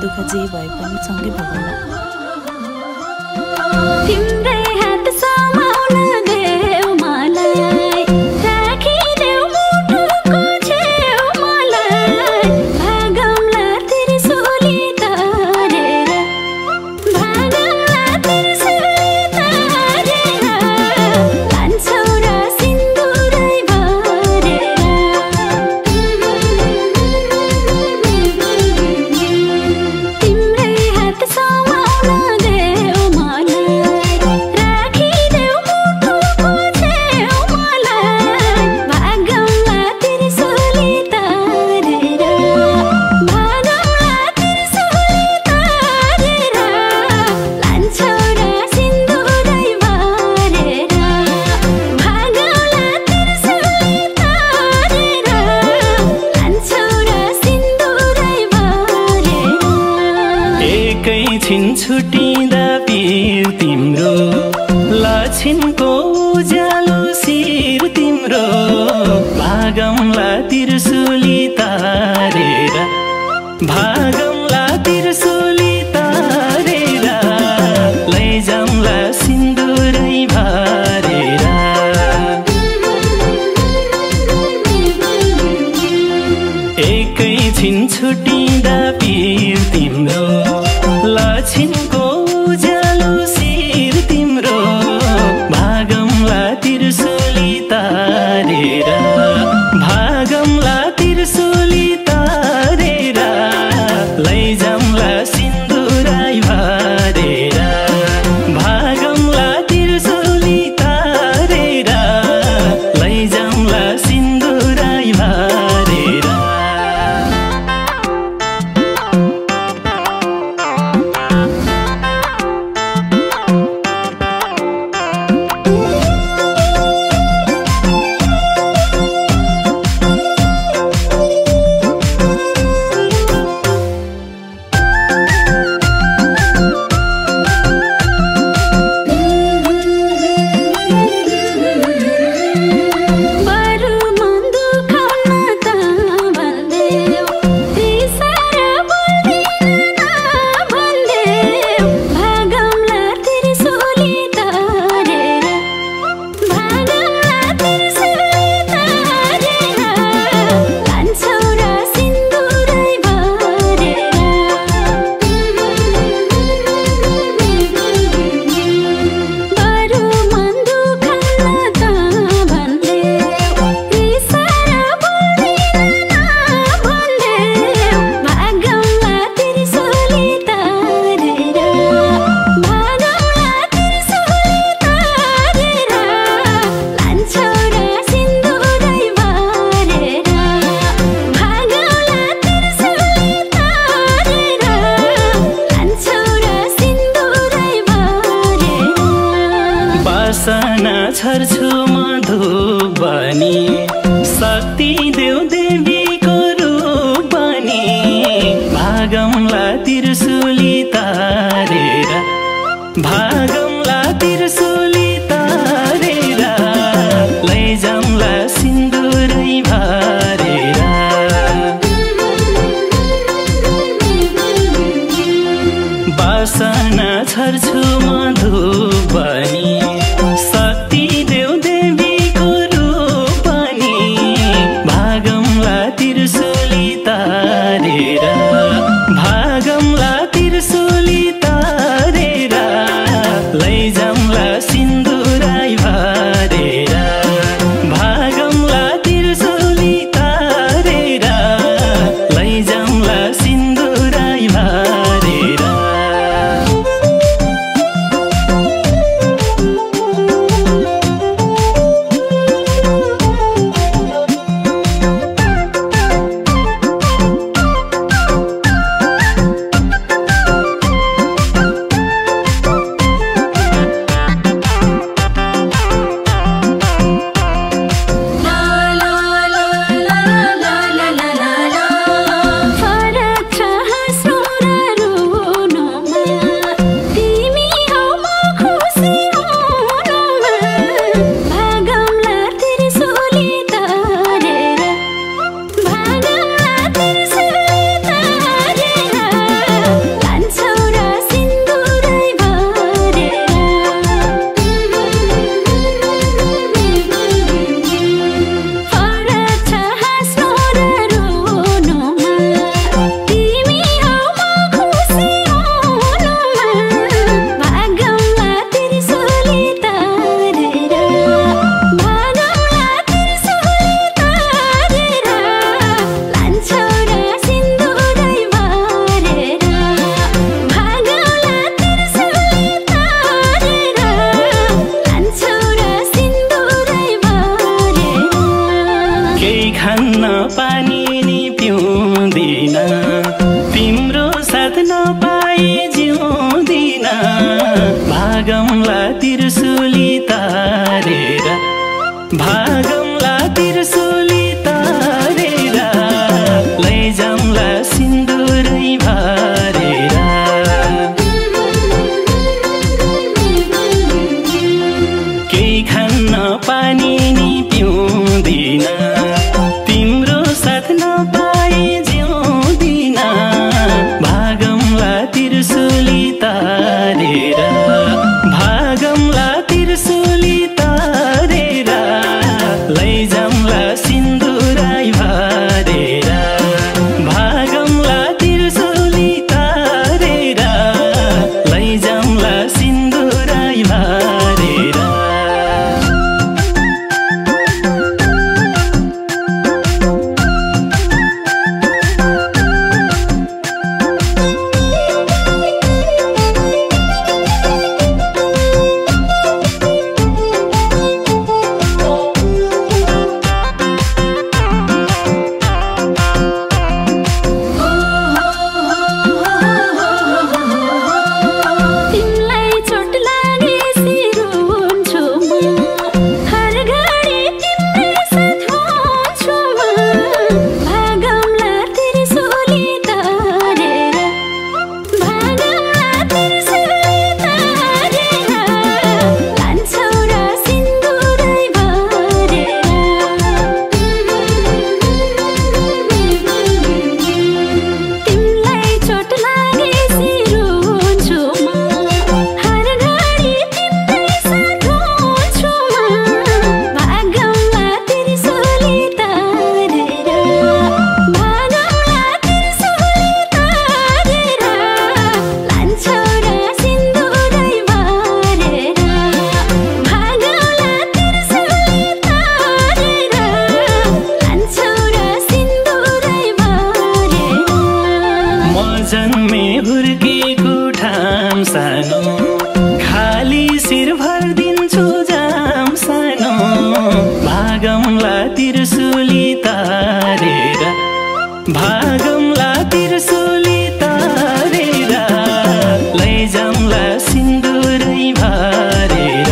दुःख जे भए पनि सँगै भोगौँला। तिम्रै हात समाउन देऊ मलाई, राखिदेऊ मुटुको छेउमालाई, भागौँला त्रिशूली तारेर, भागौँला त्रिशूली तारेर, लान्छौ र सिन्दुरै भरेर। तिम्रै हात समाउन देऊ मलाई, राखिदेऊ मुटुको छेउमालाई, भागौँला त्रिशूली तारेर, भागौँला त्रिशूली तारेर, लान्छौ र सिन्दुरै भरेर, भागौँला त्रिशूली तारेर, लान्छौ र सिन्दुरै भरेर। एकैछिन छुटिँदा पिर तिम्रो, लक्षिणको उज्यालो शिर तिम्रो, भागौँला त्रिशूली तारेर, भागौँला त्रिशूली तारेर, लैजाउँला सिन्दुरै भरेर। एकैछिन छुटिँदा पिर तिम्रो, लक्षिणको उज्यालो शिर तिम्रो, भागौँला त्रिशूली तारेर, भागौँला त्रिशूली तारेर, लैजाउँला सिन्दुरै भरेर, भागौँला त्रिशूली तारेर, लैजाउँला सिन्दुरै भरेर। बरु मन दुखाउन त भन्देऊ, रिसाएर बोल्दिन भन्देऊ, भागौँला त्रिशूली तारेर, भागौँला त्रिशूली तारेर, लान्छौ र सिन्दुरै भरेर। बरु मन दुखाउन त भन्देऊ, रिसाएर बोल्दिन भन्देऊ, भागौँला त्रिशूली तारेर, भागौँला त्रिशूली तारेर, लान्छौ र सिन्दुरै भरेर, भागौँला त्रिशूली तारेर, लान्छौ र सिन्दुरै भरेर। बासना छर्छु मधुबनी, शक्ति देऊ देवीको रूपनी, भागौँला त्रिशूली तारेर, भागौँला त्रिशूली तारेर, लैजाउँला सिन्दुरै भरेर। बासना छर्छु मधुबनी, शक्ति देऊ देवीको रूपनी, भागौँला त्रिशूली तारेर, भागौँला त्रिशूली तारेर, लैजाउँला सिन्दुरै भरेर, भागौँला त्रिशूली तारेर, लैजाउँला सिन्दुरै भरेर। भागमला त्रिशूली तारेर भागमला त्रिशूली तारेर लैजाउँला सिन्दुरै भरेर केही खान्न पानी नि पिउँदिन तिम्रो साथ नपाए जिउँदिन भागमला त्रिशूली तारेर भागमला त्रिशूली तारेर लैजाउँला सिन्दुरै भरेर भागमला त्रिशूली तारेर लैजाउँला सिन्दुरै भरेर जन्मे हुर्केको ठाम सानो खाली शिर भरिदिन्छु जाम सानो भागमला त्रिशूली तारेर भागमला त्रिशूली तारेर लैजाउँला सिन्दुरै भरेर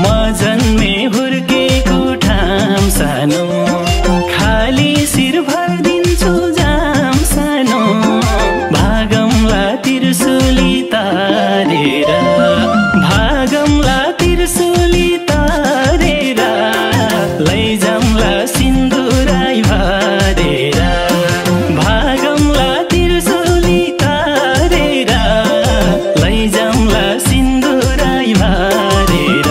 म जन्मे हुर्केको ठाम सानो खाली शिर भरिदिन्छु जाम सानो भागमला त्रिशूली तारेर भागमला त्रिशूली तारेर लैजाउँला सिन्दुरै भरेर भागमला त्रिशूली तारेर लैजाउँला सिन्दुरै भरेर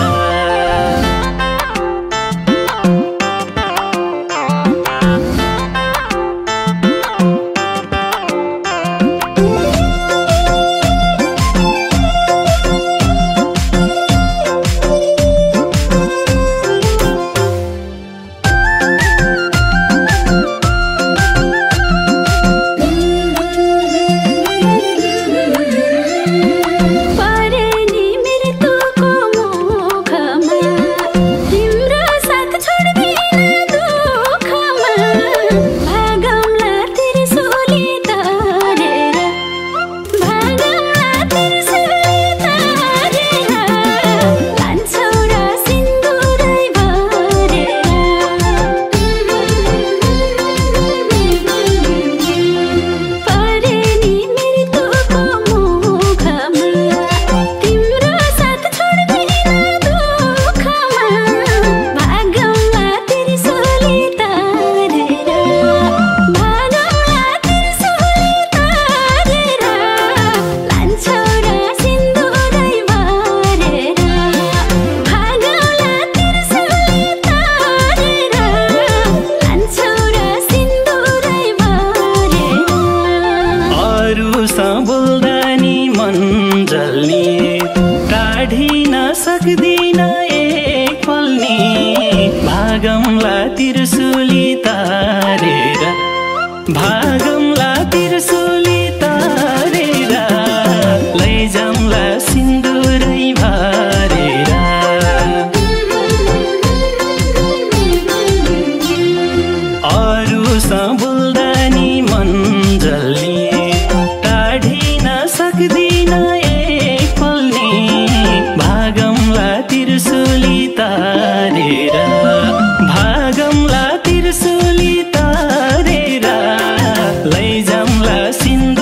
सक्दिन एक पल नि भागमला त्रिशूली तारेर भागमला त्रिशूली तारेर लैजाउँला सिन्दुरै भरेर अरूसँग बोल्दा नि मन जल्ने जिन्दगी